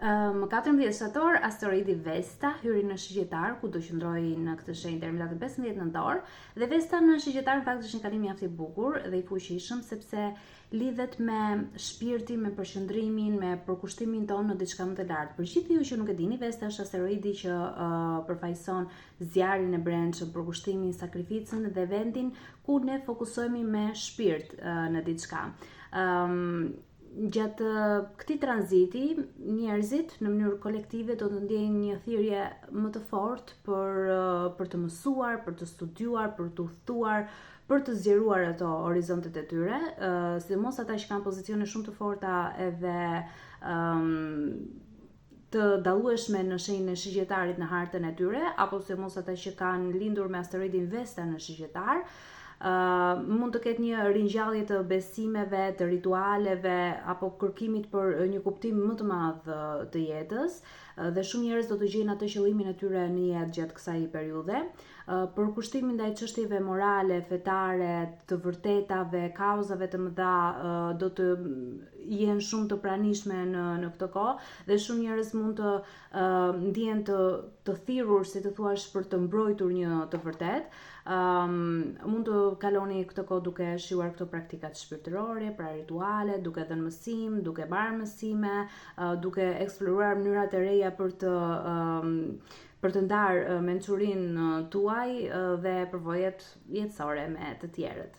Më 14 shtator, asteroidi Vesta hyri në shigjetar, ku do qëndroi në këtë shenjë deri më datën 15 nëntor, dhe Vesta në shigjetar në fakt është një kalim mjaft i bukur dhe i fuqishëm sepse lidhet me shpirtin, me përqendrimin, me përkushtimin tonë në diçka më të lartë. Për gjithë ju që nuk e dini, Vesta është asteroidi që përfaqëson zjarrin e brendshëm, përkushtimin, sakrificën dhe vendin ku ne fokusohemi me shpirt në diçka. Gjatë këtij tranziti, njerëzit në mënyrë kolektive do të ndjejnë një thirrje më të fortë për të mësuar, për të studiuar, për të udhëtuar, për të zgjeruar ato horizontet e tyre, sidomos ata që kanë pozicione shumë të forta edhe të dallueshme në shenjën e shigjetarit në hartën e tyre, apo sidomos ata që kanë lindur me asteroidin Vesta në shigjetar. Mund të ketë një ringjallje të besimeve, të ritualeve apo kërkimit për një kuptim më të madh të jetës, dhe shumë njerëz do të gjejnë atë qëllimin e tyre në jetë gjatë kësaj periudhe. Përkushtimin ndaj çështjeve morale, fetare, të vërtetave, kauzave të mëdha do të jenë shumë të pranishme në këtë kohë, dhe shumë njerëz mund të ndihen të thirrur, si të thuash, për të mbrojtur një të vërtetë. Mund të kaloni këtë kohë duke shijuar këto praktikat shpirtërore, pra rituale, duke dhënë mësim, duke marrë mësime, duke eksploruar mënyra të reja për të ndarë mençurinë tuaj dhe përvojat jetësore me të tjerët.